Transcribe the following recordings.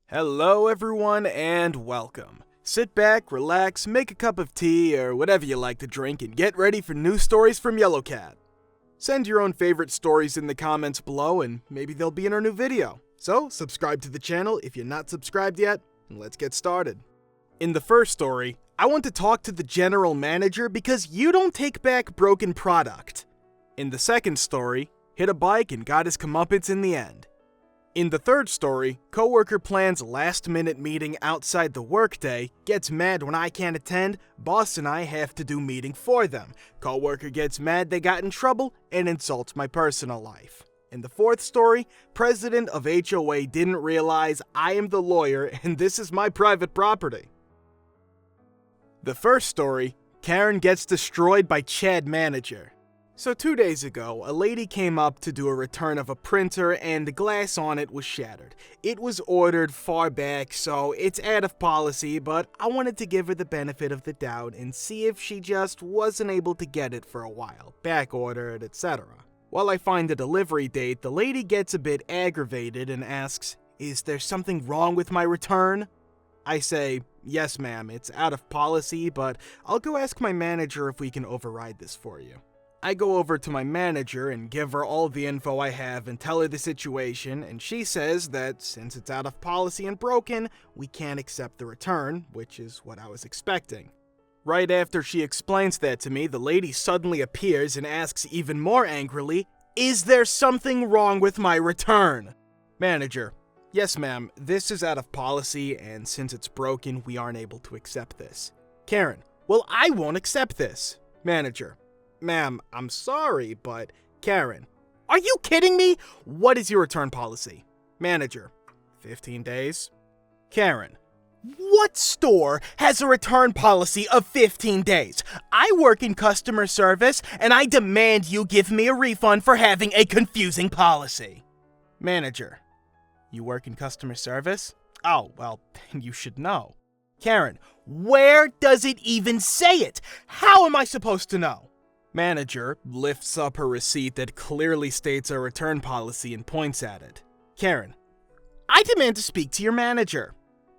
Hello everyone and welcome. Sit back, relax, make a cup of tea or whatever you like to drink and get ready for new stories from Yellow Cat. Send your own favorite stories in the comments below and maybe they'll be in our new video. So subscribe to the channel if you're not subscribed yet and let's get started. In the first story, I want to talk to the general manager because you don't take back broken product. In the second story, hit a bike and got his comeuppance in the end. In the third story, coworker plans last-minute meeting outside the workday, gets mad when I can't attend, boss and I have to do meeting for them. Coworker gets mad they got in trouble and insults my personal life. In the fourth story, president of HOA didn't realize I am the lawyer and this is my private property. The first story, Karen gets destroyed by Chad manager. So 2 days ago, a lady came up to do a return of a printer and the glass on it was shattered. It was ordered far back, so it's out of policy, but I wanted to give her the benefit of the doubt and see if she just wasn't able to get it for a while, back ordered, etc. While I find the delivery date, the lady gets a bit aggravated and asks, "Is there something wrong with my return?" I say, "Yes ma'am, it's out of policy, but I'll go ask my manager if we can override this for you." I go over to my manager and give her all the info I have and tell her the situation, and she says that since it's out of policy and broken, we can't accept the return, which is what I was expecting. Right after she explains that to me, the lady suddenly appears and asks even more angrily, "Is there something wrong with my return?" Manager: "Yes ma'am, this is out of policy, and since it's broken, we aren't able to accept this." Karen: "Well, I won't accept this." Manager: "Ma'am, I'm sorry, but..." Karen: "Are you kidding me? What is your return policy?" Manager: 15 days. Karen: "What store has a return policy of 15 days? I work in customer service, and I demand you give me a refund for having a confusing policy." Manager: "You work in customer service? Oh, well, then you should know." Karen: "Where does it even say it? How am I supposed to know?" Manager lifts up her receipt that clearly states our return policy and points at it. Karen: "I demand to speak to your manager."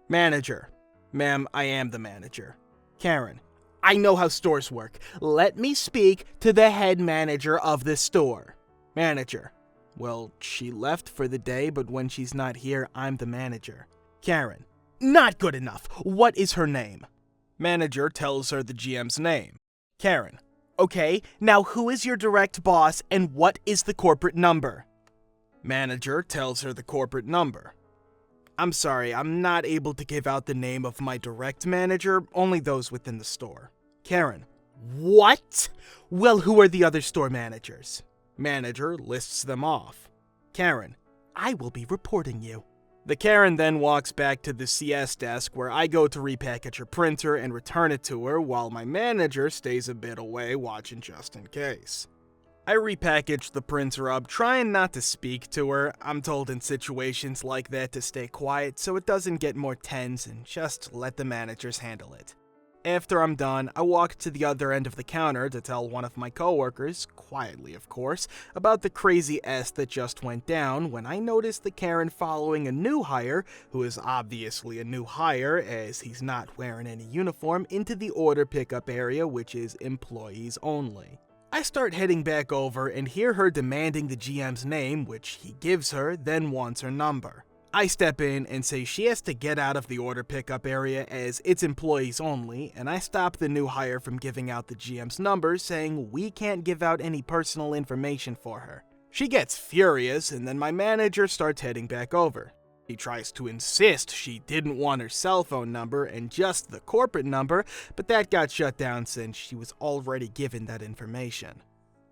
Manager: "Ma'am, I am the manager." Karen: "I know how stores work. Let me speak to the head manager of this store." Manager: "Well, she left for the day, but when she's not here, I'm the manager." Karen: "Not good enough. What is her name?" Manager tells her the GM's name. Karen: "Okay, now who is your direct boss and what is the corporate number?" Manager tells her the corporate number. I'm sorry, I'm not able to give out the name of my direct manager, only those within the store. Karen: "What? Well, who are the other store managers?" Manager lists them off. Karen: "I will be reporting you." The Karen then walks back to the CS desk where I go to repackage her printer and return it to her while my manager stays a bit away watching just in case. I repackage the printer up, trying not to speak to her. I'm told in situations like that to stay quiet so it doesn't get more tense and just let the managers handle it. After I'm done, I walk to the other end of the counter to tell one of my coworkers, quietly of course, about the crazy S that just went down when I noticed the Karen following a new hire, who is obviously a new hire as he's not wearing any uniform, into the order pickup area, which is employees only. I start heading back over and hear her demanding the GM's name, which he gives her, then wants her number. I step in and say she has to get out of the order pickup area as it's employees only, and I stop the new hire from giving out the GM's number, saying we can't give out any personal information for her. She gets furious, and then my manager starts heading back over. He tries to insist she didn't want her cell phone number and just the corporate number, but that got shut down since she was already given that information.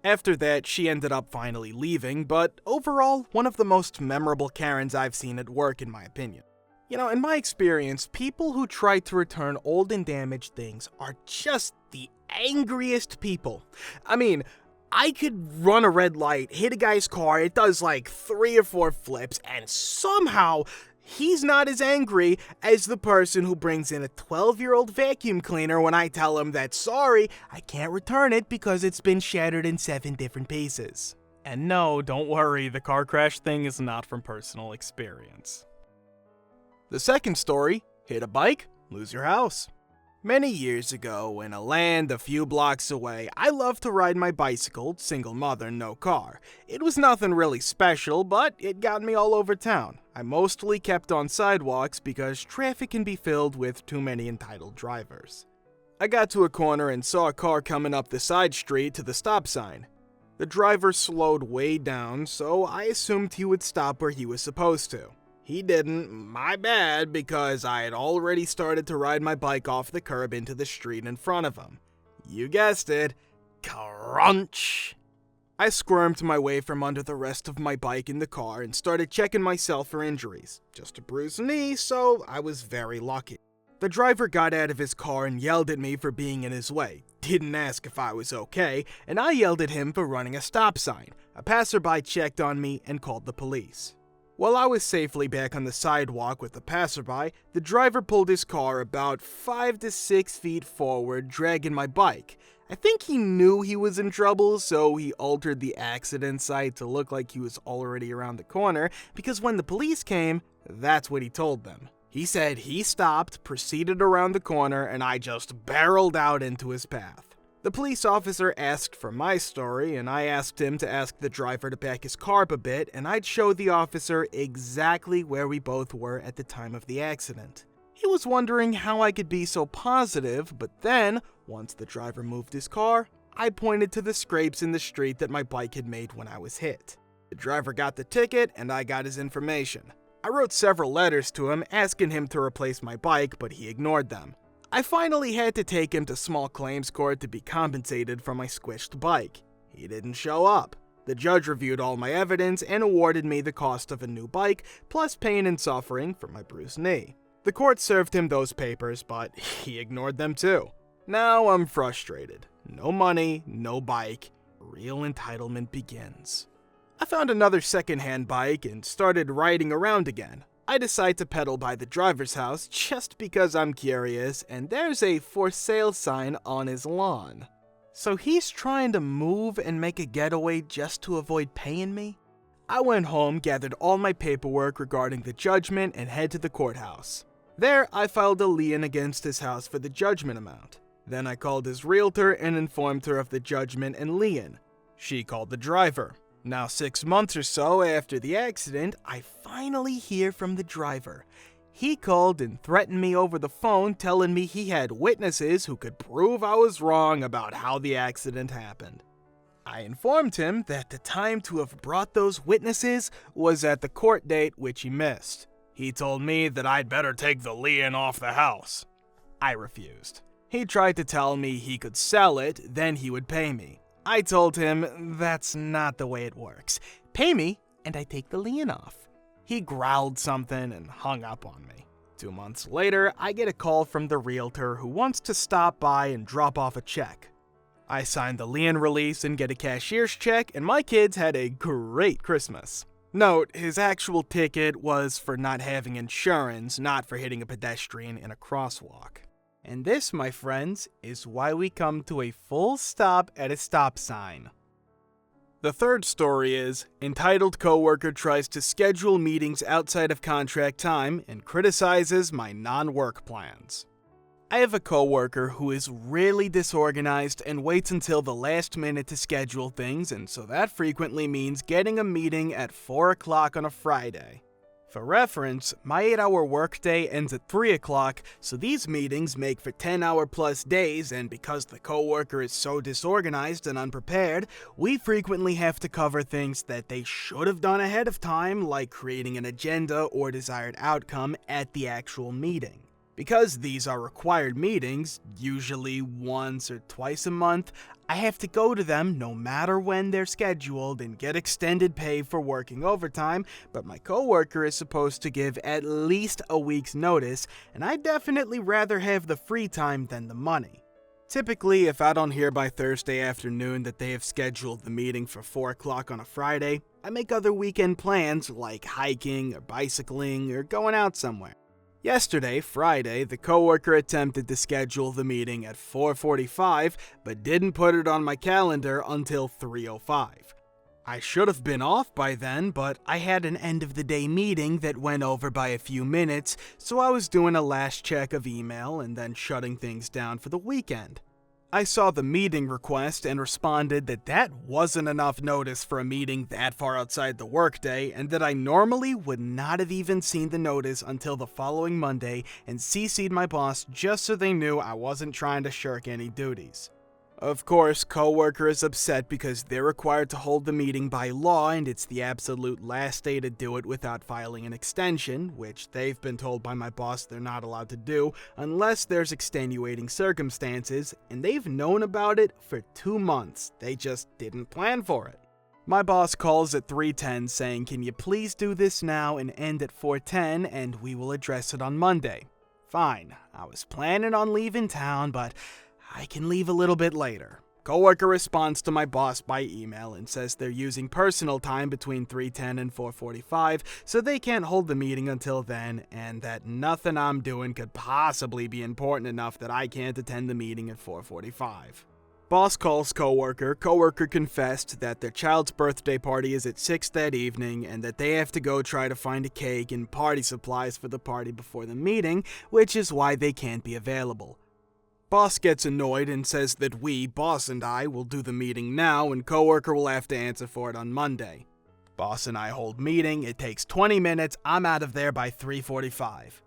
After that, she ended up finally leaving, but overall, one of the most memorable Karens I've seen at work in my opinion. You know, in my experience, people who try to return old and damaged things are just the angriest people. I mean, I could run a red light, hit a guy's car, it does like 3 or 4 flips, and somehow he's not as angry as the person who brings in a 12-year-old vacuum cleaner when I tell him that, sorry, I can't return it because it's been shattered in 7 different pieces. And no, don't worry, the car crash thing is not from personal experience. The second story, hit a bike, lose your house. Many years ago, in a land a few blocks away, I loved to ride my bicycle, single mother, no car. It was nothing really special, but it got me all over town. I mostly kept on sidewalks because traffic can be filled with too many entitled drivers. I got to a corner and saw a car coming up the side street to the stop sign. The driver slowed way down, so I assumed he would stop where he was supposed to. He didn't, my bad, because I had already started to ride my bike off the curb into the street in front of him. You guessed it, crunch! I squirmed my way from under the rest of my bike in the car and started checking myself for injuries. Just a bruised knee, so I was very lucky. The driver got out of his car and yelled at me for being in his way. Didn't ask if I was okay, and I yelled at him for running a stop sign. A passerby checked on me and called the police. While I was safely back on the sidewalk with the passerby, the driver pulled his car about 5 to 6 feet forward, dragging my bike. I think he knew he was in trouble, so he altered the accident site to look like he was already around the corner, because when the police came, that's what he told them. He said he stopped, proceeded around the corner, and I just barreled out into his path. The police officer asked for my story, and I asked him to ask the driver to back his car up a bit, and I'd show the officer exactly where we both were at the time of the accident. He was wondering how I could be so positive, but then, once the driver moved his car, I pointed to the scrapes in the street that my bike had made when I was hit. The driver got the ticket, and I got his information. I wrote several letters to him asking him to replace my bike, but he ignored them. I finally had to take him to small claims court to be compensated for my squished bike. He didn't show up. The judge reviewed all my evidence and awarded me the cost of a new bike, plus pain and suffering for my bruised knee. The court served him those papers, but he ignored them too. Now I'm frustrated. No money, no bike. Real entitlement begins. I found another secondhand bike and started riding around again. I decide to pedal by the driver's house just because I'm curious, and there's a for sale sign on his lawn. So he's trying to move and make a getaway just to avoid paying me? I went home, gathered all my paperwork regarding the judgment, and head to the courthouse. There, I filed a lien against his house for the judgment amount. Then I called his realtor and informed her of the judgment and lien. She called the driver. Now 6 months or so after the accident, I finally hear from the driver. He called and threatened me over the phone, telling me he had witnesses who could prove I was wrong about how the accident happened. I informed him that the time to have brought those witnesses was at the court date, which he missed. He told me that I'd better take the lien off the house. I refused. He tried to tell me he could sell it, then he would pay me. I told him that's not the way it works. Pay me, and I take the lien off. He growled something and hung up on me. 2 months later, I get a call from the realtor who wants to stop by and drop off a check. I sign the lien release and get a cashier's check, and my kids had a great Christmas. Note, his actual ticket was for not having insurance, not for hitting a pedestrian in a crosswalk. And this, my friends, is why we come to a full stop at a stop sign. The third story is, entitled coworker tries to schedule meetings outside of contract time and criticizes my non-work plans. I have a coworker who is really disorganized and waits until the last minute to schedule things, and so that frequently means getting a meeting at 4 o'clock on a Friday. For reference, my 8-hour workday ends at 3 o'clock, so these meetings make for 10-hour plus days, and because the coworker is so disorganized and unprepared, we frequently have to cover things that they should have done ahead of time, like creating an agenda or desired outcome at the actual meeting. Because these are required meetings, usually once or twice a month, I have to go to them no matter when they're scheduled and get extended pay for working overtime, but my coworker is supposed to give at least a week's notice, and I'd definitely rather have the free time than the money. Typically, if I don't hear by Thursday afternoon that they have scheduled the meeting for 4 o'clock on a Friday, I make other weekend plans like hiking or bicycling or going out somewhere. Yesterday, Friday, the coworker attempted to schedule the meeting at 4:45, but didn't put it on my calendar until 3:05. I should have been off by then, but I had an end-of-the-day meeting that went over by a few minutes, so I was doing a last check of email and then shutting things down for the weekend. I saw the meeting request and responded that that wasn't enough notice for a meeting that far outside the workday, and that I normally would not have even seen the notice until the following Monday, and CC'd my boss just so they knew I wasn't trying to shirk any duties. Of course, coworker is upset because they're required to hold the meeting by law, and it's the absolute last day to do it without filing an extension, which they've been told by my boss they're not allowed to do unless there's extenuating circumstances, and they've known about it for 2 months. They just didn't plan for it. My boss calls at 3:10 saying, "Can you please do this now and end at 4:10 and we will address it on Monday?" Fine, I was planning on leaving town, but I can leave a little bit later. Coworker responds to my boss by email and says they're using personal time between 3:10 and 4:45, so they can't hold the meeting until then, and that nothing I'm doing could possibly be important enough that I can't attend the meeting at 4:45. Boss calls coworker. Coworker confessed that their child's birthday party is at 6 that evening and that they have to go try to find a cake and party supplies for the party before the meeting, which is why they can't be available. Boss gets annoyed and says that we, boss and I, will do the meeting now and coworker will have to answer for it on Monday. Boss and I hold meeting, it takes 20 minutes, I'm out of there by 3:45.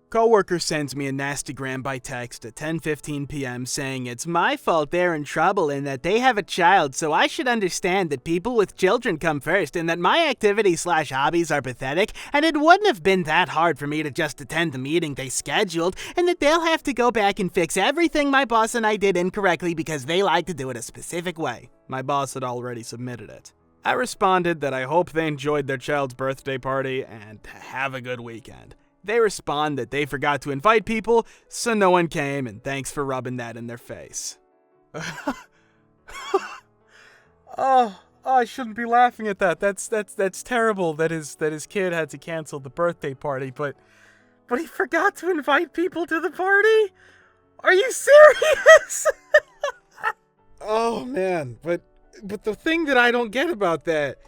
Coworker sends me a nastygram by text at 10:15 p.m. saying it's my fault they're in trouble and that they have a child, so I should understand that people with children come first and that my activities/hobbies are pathetic and it wouldn't have been that hard for me to just attend the meeting they scheduled and that they'll have to go back and fix everything my boss and I did incorrectly because they like to do it a specific way. My boss had already submitted it. I responded that I hope they enjoyed their child's birthday party and have a good weekend. They respond that they forgot to invite people, so no one came, and thanks for rubbing that in their face. I shouldn't be laughing at that. That's terrible that his kid had to cancel the birthday party, but he forgot to invite people to the party? Are you serious? Oh man, but the thing that I don't get about that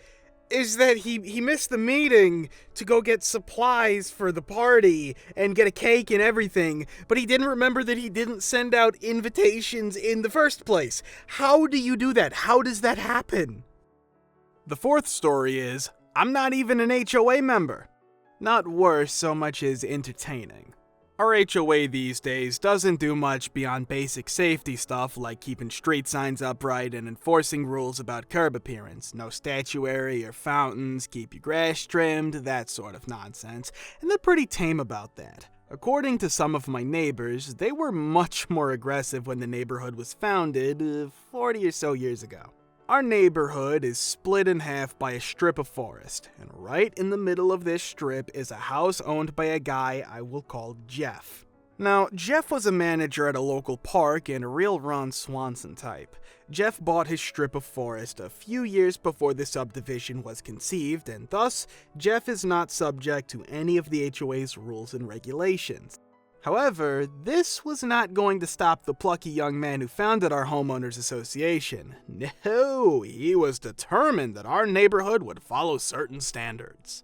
is that he missed the meeting to go get supplies for the party and get a cake and everything, but he didn't remember that he didn't send out invitations in the first place. How do you do that? How does that happen? The fourth story is, I'm not even an HOA member. Not worse so much as entertaining. Our HOA these days doesn't do much beyond basic safety stuff like keeping street signs upright and enforcing rules about curb appearance. No statuary or fountains, keep your grass trimmed, that sort of nonsense. And they're pretty tame about that. According to some of my neighbors, they were much more aggressive when the neighborhood was founded 40 or so years ago. Our neighborhood is split in half by a strip of forest, and right in the middle of this strip is a house owned by a guy I will call Jeff. Now, Jeff was a manager at a local park and a real Ron Swanson type. Jeff bought his strip of forest a few years before the subdivision was conceived, and thus, Jeff is not subject to any of the HOA's rules and regulations. However, this was not going to stop the plucky young man who founded our homeowners association. No, he was determined that our neighborhood would follow certain standards.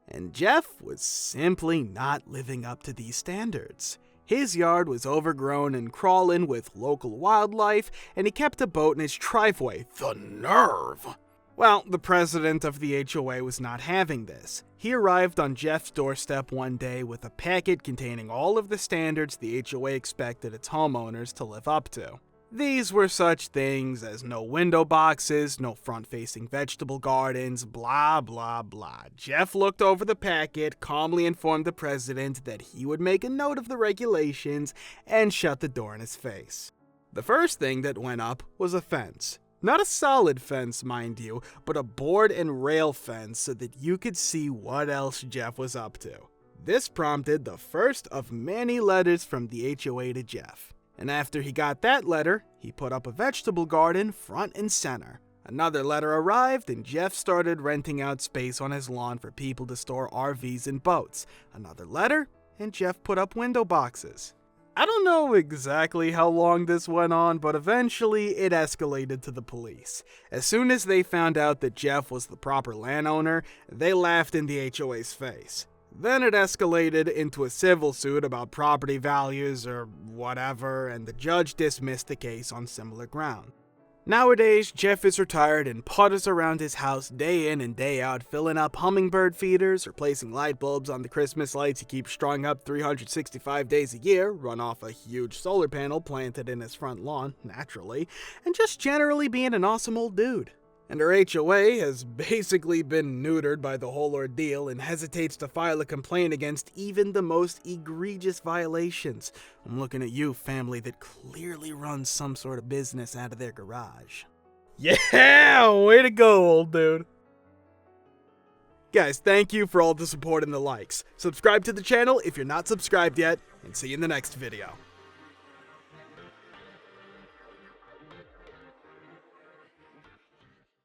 And Jeff was simply not living up to these standards. His yard was overgrown and crawling with local wildlife, and he kept a boat in his driveway. The nerve! Well, the president of the HOA was not having this. He arrived on Jeff's doorstep one day with a packet containing all of the standards the HOA expected its homeowners to live up to. These were such things as no window boxes, no front-facing vegetable gardens, blah blah blah. Jeff looked over the packet, calmly informed the president that he would make a note of the regulations, and shut the door in his face. The first thing that went up was a fence. Not a solid fence, mind you, but a board and rail fence so that you could see what else Jeff was up to. This prompted the first of many letters from the HOA to Jeff. And after he got that letter, he put up a vegetable garden front and center. Another letter arrived, and Jeff started renting out space on his lawn for people to store RVs and boats. Another letter, and Jeff put up window boxes. I don't know exactly how long this went on, but eventually it escalated to the police. As soon as they found out that Jeff was the proper landowner, they laughed in the HOA's face. Then it escalated into a civil suit about property values or whatever, and the judge dismissed the case on similar ground. Nowadays, Jeff is retired and putters around his house day in and day out, filling up hummingbird feeders, replacing light bulbs on the Christmas lights he keeps strung up 365 days a year, run off a huge solar panel planted in his front lawn, naturally, and just generally being an awesome old dude. And our HOA has basically been neutered by the whole ordeal and hesitates to file a complaint against even the most egregious violations. I'm looking at you, family that clearly runs some sort of business out of their garage. Yeah, way to go, old dude. Guys, thank you for all the support and the likes. Subscribe to the channel if you're not subscribed yet, and see you in the next video.